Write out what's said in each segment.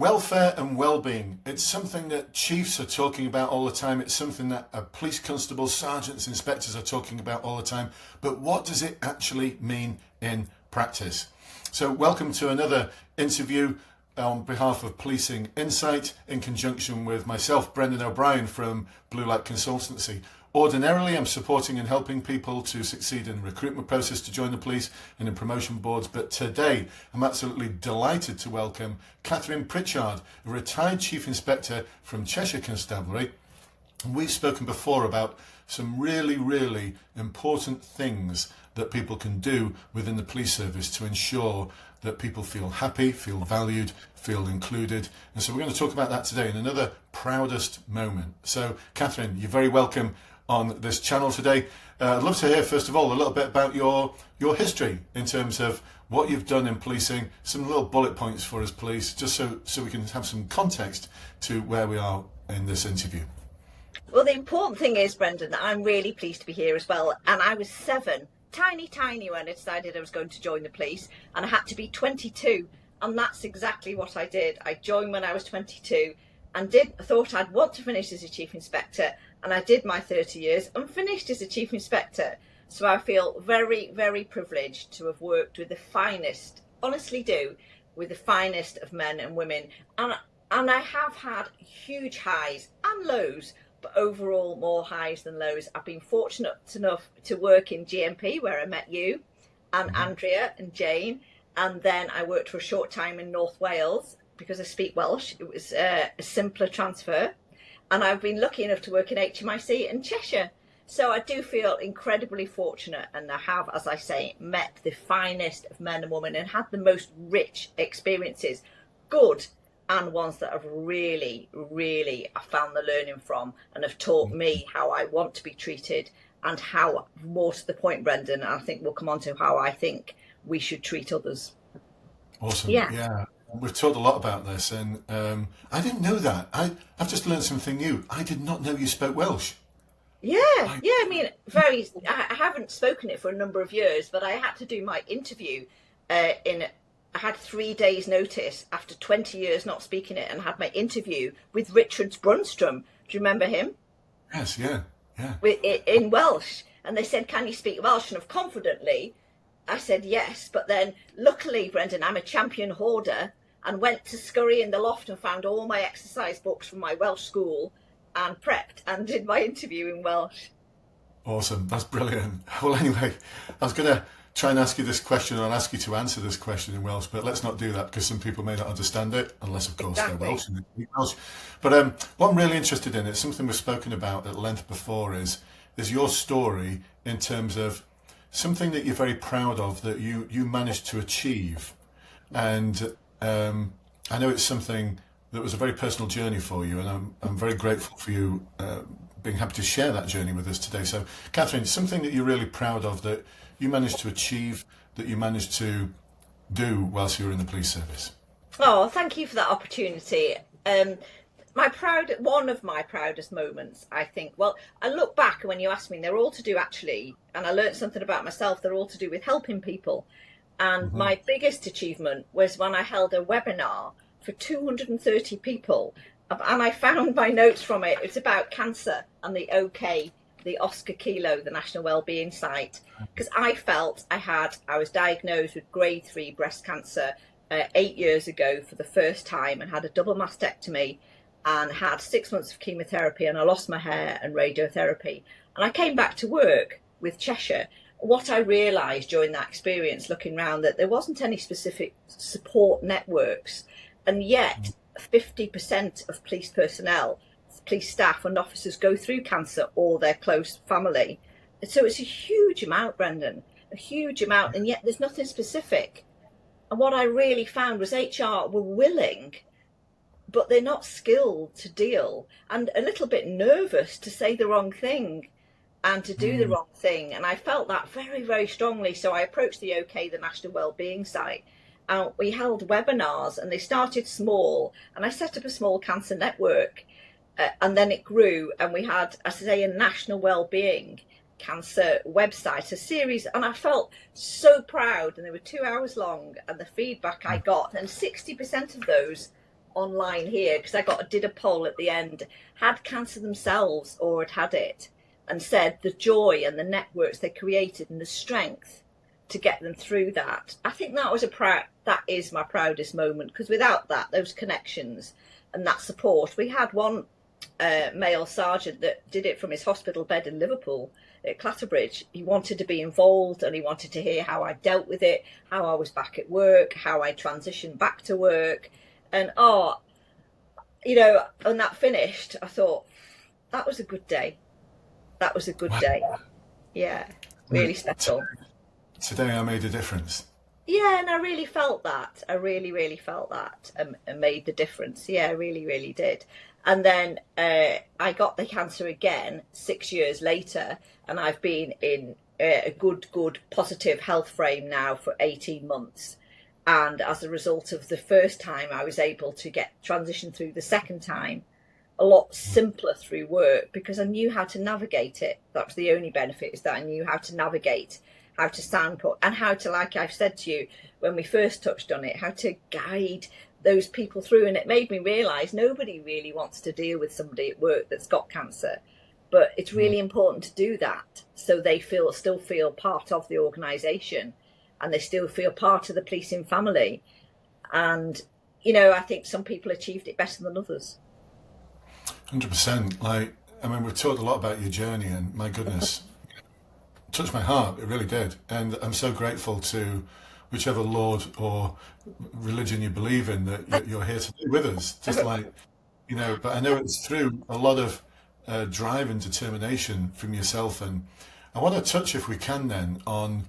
Welfare and well-being. It's something that chiefs are talking about all the time. It's something that police constables, sergeants, inspectors are talking about all the time. But what does it actually mean in practice? So welcome to another interview on behalf of Policing Insight in conjunction with myself, Brendan O'Brien from Blue Light Consultancy. Ordinarily, I'm supporting and helping people to succeed in the recruitment process to join the police and in promotion boards. But today, I'm absolutely delighted to welcome Pritchard, a retired Chief Inspector from Cheshire Constabulary. And we've spoken before about some really important things that people can do within the police service to ensure that people feel happy, feel valued, feel included. And so we're going to talk about that today in another proudest moment. So, Catherine, you're very welcome on this channel today. I'd love to hear, first of all, a little bit about your history in terms of what you've done in policing, some little bullet points for us, please, just so we can have some context to where we are in this interview. Well, the important thing is, Brendan, that I'm really pleased to be here as well. And I was 7, tiny when I decided I was going to join the police, and I had to be 22. And that's exactly what I did. I joined when I was 22 and thought I'd want to finish as a Chief Inspector. And I did my 30 years and finished as a Chief Inspector. So I feel very privileged to have worked with the finest, honestly do, with the finest of men and women. And I have had huge highs and lows, but overall more highs than lows. I've been fortunate enough to work in GMP, where I met you and Andrea and Jane. And then I worked for a short time in North Wales because I speak Welsh. It was a simpler transfer. And I've been lucky enough to work in HMIC in Cheshire. So I do feel incredibly fortunate, and I have, as I say, met the finest of men and women and had the most rich experiences, good and ones that have really I found the learning from and have taught me how I want to be treated, and how, more to the point, Brendan, I think we'll come on to how I think we should treat others. Awesome. Yeah. We've talked a lot about this, and I didn't know that. I've just learned something new. I did not know you spoke Welsh. I mean, I haven't spoken it for a number of years, but I had to do my interview I had 3 days notice after 20 years not speaking it, and had my interview with Richard Brunstrom. Do you remember him? Yes, yeah. In Welsh. And they said, can you speak Welsh? And confidently, I said yes. But then, luckily, Brendan, I'm a champion hoarder, and went to scurry in the loft and found all my exercise books from my Welsh school and prepped and did my interview in Welsh. Awesome. That's brilliant. Well, anyway, I was going to try and ask you this question, and I'll ask you to answer this question in Welsh, but let's not do that because some people may not understand it, unless, of course, they're Welsh and they speak Welsh. But what I'm really interested in, it's something we've spoken about at length before, is your story in terms of something that you're very proud of that you managed to achieve. And I know it's something that was a very personal journey for you, and I'm very grateful for you being happy to share that journey with us today. So, Catherine, something that you're really proud of that you managed to achieve, that you managed to do whilst you were in the police service. Oh, thank you for that opportunity. One of my proudest moments, I think, well, I look back, and when you ask me, they're all to do actually, and I learned something about myself, they're all to do with helping people. And my biggest achievement was when I held a webinar for 230 people, and I found my notes from it. It's about cancer and the OK, the Oscar Kilo, the National Wellbeing site, because I felt I was diagnosed with grade 3 breast cancer 8 years ago for the first time, and had a double mastectomy, and had 6 months of chemotherapy, and I lost my hair and radiotherapy. And I came back to work with Cheshire. What I realised during that experience, looking around, that there wasn't any specific support networks, and yet 50% of police personnel, police staff and officers go through cancer, or their close family. So it's a huge amount, Brendan, a huge amount, and yet there's nothing specific. And what I really found was HR were willing, but they're not skilled to deal, and a little bit nervous to say the wrong thing and to do the wrong thing. And I felt that very strongly. So I approached the OK, the National Wellbeing site, and we held webinars, and they started small, and I set up a small cancer network, and then it grew, and we had, as I say, a National Wellbeing cancer website, a series, and I felt so proud. And they were 2 hours long, and the feedback I got, and 60% of those online here, because did a poll at the end, had cancer themselves or had had it, and said the joy and the networks they created and the strength to get them through that. I think that is my proudest moment, because without that, those connections and that support, we had one male sergeant that did it from his hospital bed in Liverpool at Clatterbridge. He wanted to be involved and he wanted to hear how I dealt with it, how I was back at work, how I transitioned back to work. And when that finished, I thought, that was a good day. That was a good day. Yeah, really special. Today I made a difference. Yeah, and I really felt that. I really, really felt that, and made the difference. Yeah, I really, really did. And then I got the cancer again 6 years later, and I've been in a good, positive health frame now for 18 months. And as a result of the first time, I was able to get transition through the second time a lot simpler through work, because I knew how to navigate it. That was the only benefit, is that I knew how to navigate, how to soundput, and how to, like I've said to you when we first touched on it, how to guide those people through. And it made me realise nobody really wants to deal with somebody at work that's got cancer, but it's really important to do that so they still feel part of the organisation, and they still feel part of the policing family. And I think some people achieved it better than others. 100%. We've talked a lot about your journey, and my goodness, it touched my heart. It really did. And I'm so grateful to whichever Lord or religion you believe in that you're here today with us. Just but I know it's through a lot of drive and determination from yourself. And I want to touch, if we can then, on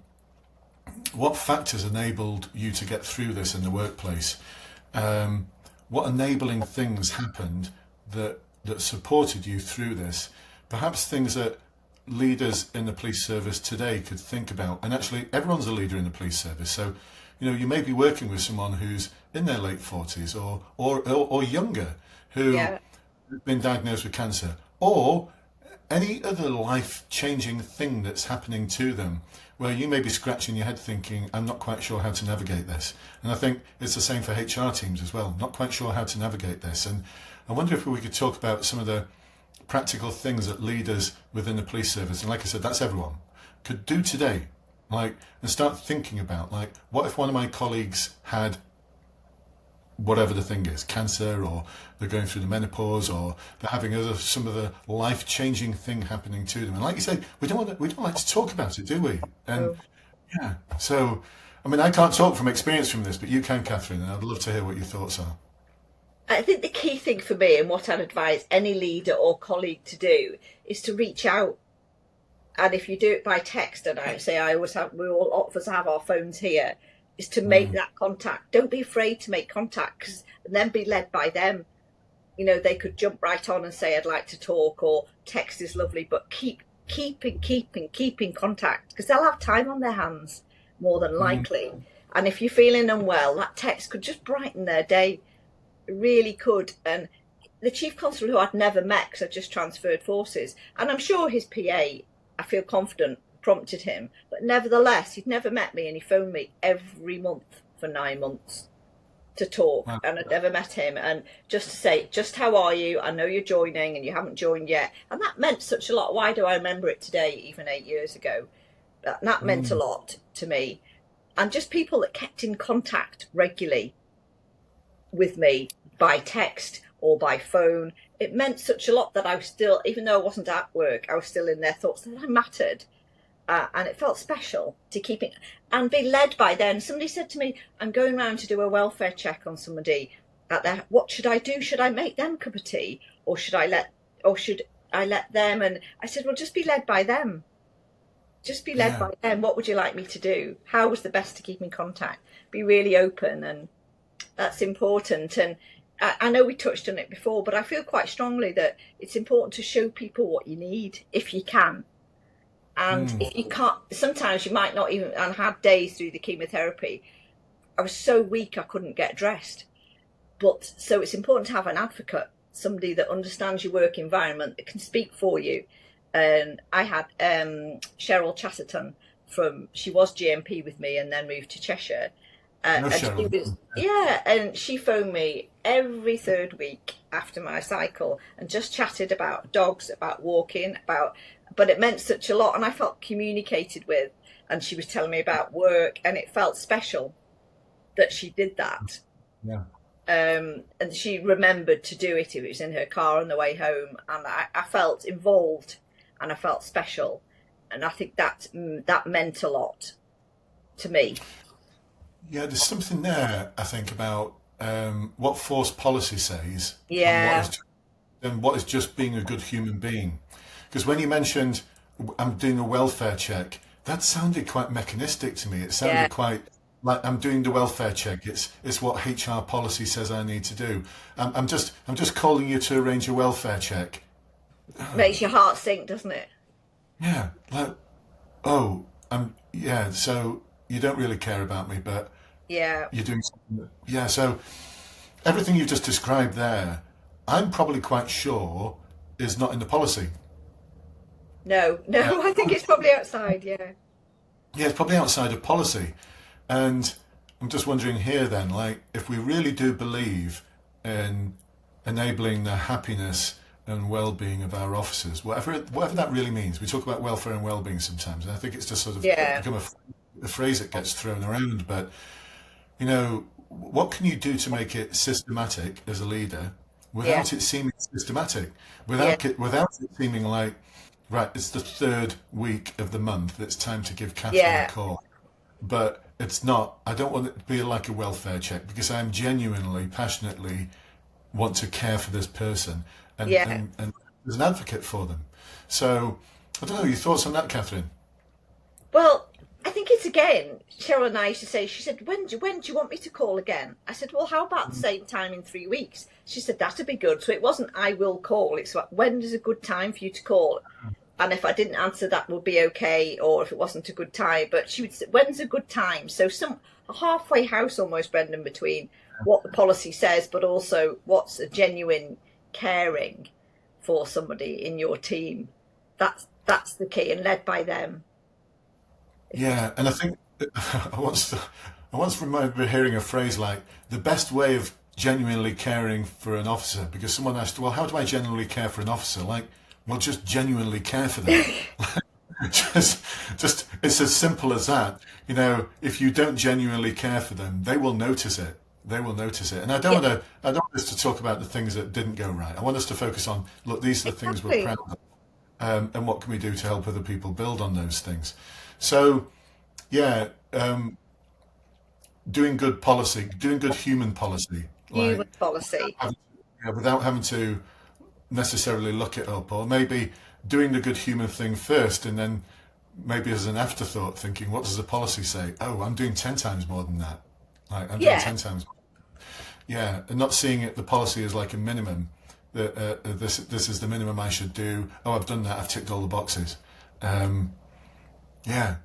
what factors enabled you to get through this in the workplace. What enabling things happened that supported you through this, perhaps things that leaders in the police service today could think about. And actually, everyone's a leader in the police service, so you may be working with someone who's in their late 40s or younger, who have been diagnosed with cancer, or any other life-changing thing that's happening to them, where you may be scratching your head thinking, I'm not quite sure how to navigate this. And I think it's the same for HR teams as well, not quite sure how to navigate this. And I wonder if we could talk about some of the practical things that leaders within the police service, and like I said, that's everyone, could do today, and start thinking about, what if one of my colleagues had whatever the thing is, cancer, or they're going through the menopause, or they're having some of the life-changing thing happening to them. And like you say, we don't like to talk about it, do we? And yeah, so I can't talk from experience from this, but you can, Catherine, and I'd love to hear what your thoughts are. I think the key thing for me, and what I'd advise any leader or colleague to do, is to reach out. And if you do it by text, and we all of us have our phones here, is to make that contact. Don't be afraid to make contact, and then be led by them. They could jump right on and say, I'd like to talk, or text is lovely, but keep in contact, because they'll have time on their hands, more than likely. And if you're feeling unwell, that text could just brighten their day. It really could. And the chief constable, who I'd never met because I just transferred forces, and I'm sure his PA, I feel confident, prompted him, but nevertheless, he'd never met me, and he phoned me every month for 9 months to talk. Wow. And I'd never met him, and just to say, just how are you? I know you're joining and you haven't joined yet. And that meant such a lot. Why do I remember it today, even 8 years ago? That meant a lot to me. And just people that kept in contact regularly with me by text or by phone. It meant such a lot that I was still, even though I wasn't at work, I was still in their thoughts, that I mattered. And it felt special to keep it and be led by them. Somebody said to me, I'm going round to do a welfare check on somebody what should I do? Should I make them a cup of tea, or should I let them? And I said, well, just be led by them. Just be led by them. What would you like me to do? How was the best to keep in contact? Be really open, and that's important. And I know we touched on it before, but I feel quite strongly that it's important to show people what you need if you can. And if you can't, sometimes you might not even, and had days through the chemotherapy, I was so weak I couldn't get dressed. So it's important to have an advocate, somebody that understands your work environment, that can speak for you. And I had Cheryl Chatterton she was GMP with me and then moved to Cheshire. No, And she Cheryl. was, yeah, and she phoned me every third week after my cycle and just chatted about dogs, about walking, about, but it meant such a lot, and I felt communicated with. And she was telling me about work, and it felt special that she did that. Yeah. And she remembered to do it. It was in her car on the way home, and I felt involved, and I felt special, and I think that meant a lot to me. Yeah, there's something there, I think, about what force policy says and Yeah, what is just being a good human being. Because when you mentioned I'm doing a welfare check, that sounded quite mechanistic to me. It yeah. sounded quite like I'm doing the welfare check. It's what HR policy says I need to do. I'm just calling you to arrange a welfare check. Makes your heart sink, doesn't it? Yeah, like oh, yeah. So you don't really care about me, but Yeah. you're doing something. Yeah. So everything you've just described there, I'm probably quite sure is not in the policy. No, Uh, no, I think it's probably outside. Yeah. yeah, it's probably outside of policy. And I'm just wondering here then, like, if we really do believe in enabling the happiness and well-being of our officers, whatever that really means. We talk about welfare and well-being sometimes, and I think it's just sort of Yeah. become a phrase that gets thrown around. But you know, what can you do to make it systematic as a leader Yeah. without it seeming systematic, Yeah. without it seeming like, right, it's the third week of the month, it's time to give Catherine a Yeah. call. But it's not. I don't want it to be like a welfare check because I'm genuinely, passionately want to care for this person Yeah. and as an advocate for them. So I don't know. Your thoughts on that, Catherine? Well, I think it's again. Cheryl and I used to say. She said, "When do you want me to call again?" I said, "Well, how about the same time in 3 weeks?" She said, "That'd be good." So it wasn't "I will call." It's like, when is a good time for you to call? And if I didn't answer, that would be okay, or if it wasn't a good time. But she would say, "When's a good time?" So a halfway house almost, Brendan, between what the policy says, but also what's a genuine caring for somebody in your team. That's the key, and led by them. Yeah, and I think I once remember hearing a phrase like the best way of genuinely caring for an officer, because someone asked, well, how do I genuinely care for an officer? Like, well, just genuinely care for them. just, just it's as simple as that. You know, if you don't genuinely care for them, they will notice it. They will notice it. And Yeah, I don't want us to talk about the things that didn't go right. I want us to focus on, look, these are the things we're exactly. proud of, and what can we do to help other people build on those things. So, yeah, doing good policy, doing good human policy, Human like policy. having, yeah, without having to necessarily look it up, or maybe doing the good human thing first, and then maybe as an afterthought, thinking, what does the policy say? Oh, I'm doing 10 times more than that. Like I'm doing Yeah, 10 times. Yeah, and not seeing it the policy as like a minimum. That this is the minimum I should do. Oh, I've done that. I've ticked all the boxes. Um, yeah.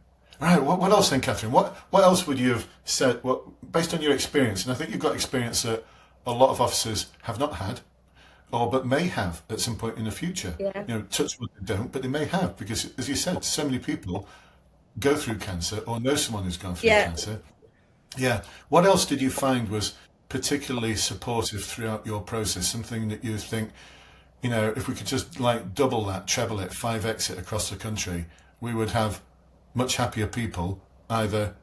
All right. What else then, Catherine? What else would you have said? What based on your experience, and I think you've got experience that a lot of officers have not had, or but may have at some point in the future. yeah, You know, touch wood they don't, but they may have because, as you said, so many people go through cancer or know someone who's gone through yeah. cancer. Yeah. What else did you find was particularly supportive throughout your process? Something that you think, you know, if we could just like double that, treble it, 5x it across the country, we would have much happier people either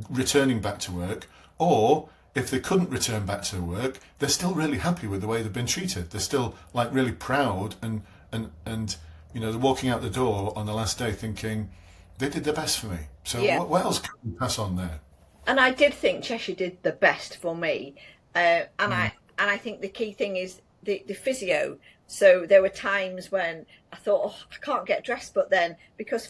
returning back to work, or if they couldn't return back to work, they're still really happy with the way they've been treated. They're still like really proud and you know, they're walking out the door on the last day thinking they did their best for me. So Yeah. what else can we pass on there? And I did think Cheshire did the best for me, and I think the key thing is the physio. So there were times when I thought, oh, I can't get dressed, but then because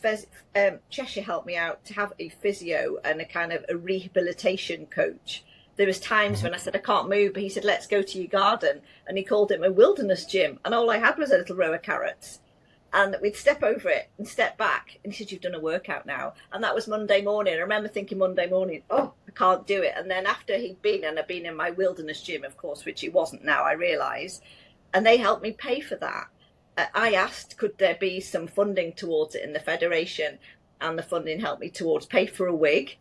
Cheshire helped me out to have a physio and a kind of a rehabilitation coach. There was times when I said I can't move, but he said, let's go to your garden, and he called it a wilderness gym, and all I had was a little row of carrots. And we'd step over it and step back. And he said, you've done a workout now. And that was Monday morning. I remember thinking Monday morning, oh, I can't do it. And then after he'd been, and I'd been in my wilderness gym, of course, which it wasn't now, I realise, and they helped me pay for that. I asked, could there be some funding towards it in the Federation? And the funding helped me towards pay for a wig,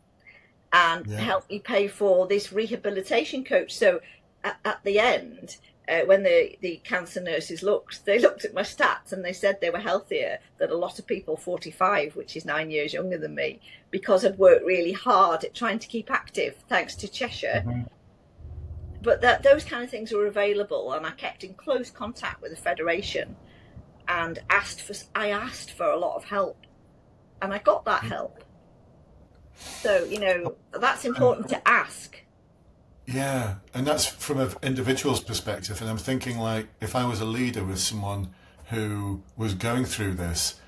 and Yeah. helped me pay for this rehabilitation coach. So at the end, when the cancer nurses looked at my stats and they said they were healthier than a lot of people 45, which is 9 years younger than me, because I'd worked really hard at trying to keep active, thanks to Cheshire. Mm-hmm. But those kind of things were available, and I kept in close contact with the Federation and asked for a lot of help, and I got that help. So, that's important to ask. Yeah, and that's from an individual's perspective. And I'm thinking, like, if I was a leader with someone who was going through this,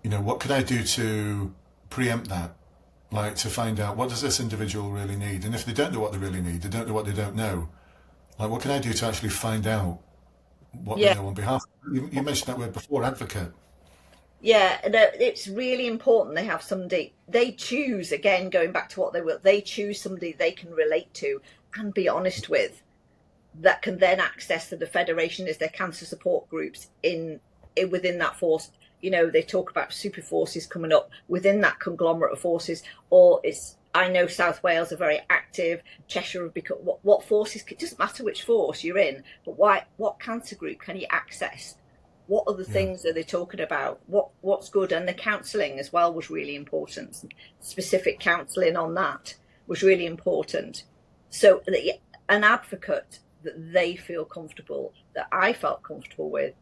what could I do to preempt that? Like, to find out, what does this individual really need? And if they don't know what they really need, they don't know what they don't know. Like, what can I do to actually find out what they know on behalf? You mentioned that word before, advocate. Yeah, it's really important they have somebody, they choose, again, going back to what they choose somebody they can relate to and be honest with, that can then access to the Federation as their cancer support groups within that force. They talk about super forces coming up within that conglomerate of forces, or I know South Wales are very active, Cheshire have become, what forces, it doesn't matter which force you're in, but what cancer group can you access? What other things are they talking about? What's good? And the counselling as well was really important. Specific counselling on that was really important. So an advocate that they feel comfortable, that I felt comfortable with,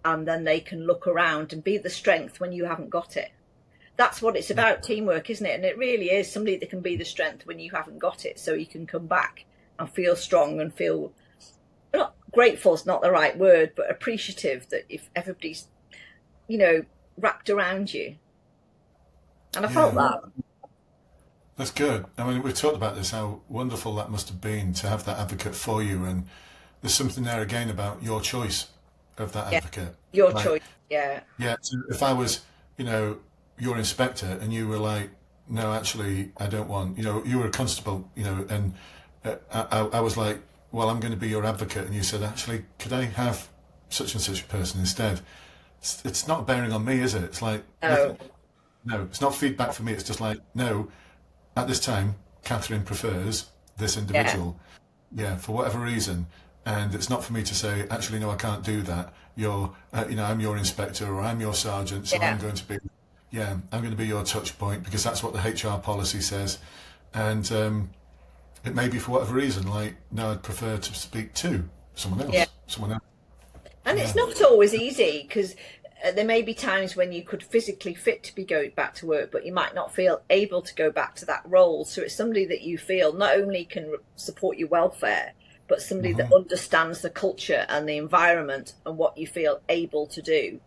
and then they can look around and be the strength when you haven't got it. That's what it's about, teamwork, isn't it? And it really is somebody that can be the strength when you haven't got it, so you can come back and feel strong and feel, not grateful is not the right word, but appreciative that if everybody's, wrapped around you. And I felt that. That's good. I mean, we've talked about this, how wonderful that must have been to have that advocate for you. And there's something there again about your choice of that advocate. Your choice, yeah. Yeah, so if I was, your inspector and you were like, no, actually, I don't want, you were a constable, and I was like, well, I'm going to be your advocate. And you said, actually, could I have such and such a person instead? It's not bearing on me, is it? It's like, no, it's not feedback for me. It's just like, no, at this time, Catherine prefers this individual. Yeah, for whatever reason. And it's not for me to say, actually, no, I can't do that. I'm your inspector or I'm your sergeant. So I'm going to be your touch point because that's what the HR policy says. And it may be for whatever reason, like, no, I'd prefer to speak to someone else. And it's not always easy because there may be times when you could physically fit to be going back to work, but you might not feel able to go back to that role. So it's somebody that you feel not only can support your welfare, but somebody that understands the culture and the environment and what you feel able to do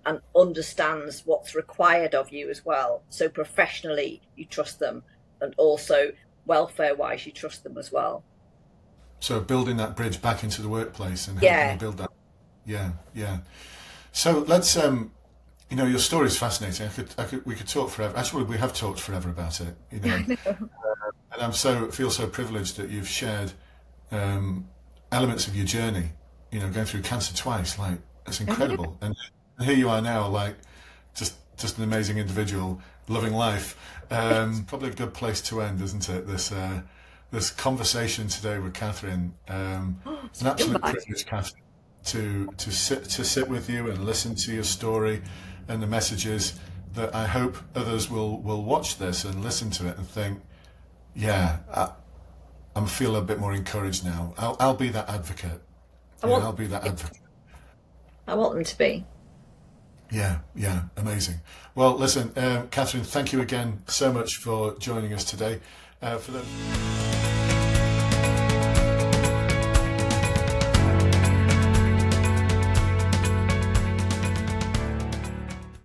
and understands what's required of you as well. So professionally, you trust them, and also welfare-wise, you trust them as well. So building that bridge back into the workplace and helping you build that. Yeah. So let's, your story is fascinating. We could talk forever. Actually, we have talked forever about it. And I feel so privileged that you've shared elements of your journey. Going through cancer twice, like, it's incredible. And here you are now, like, just an amazing individual, loving life. Probably a good place to end, isn't it? This conversation today with Catherine. It's an absolute privilege, Catherine, to sit with you and listen to your story and the messages that I hope others will watch this and listen to it and think, I'm feeling a bit more encouraged now. I'll be that advocate. I'll be that advocate. I want them to be. Yeah, amazing. Well, listen, Catherine, thank you again so much for joining us today. For the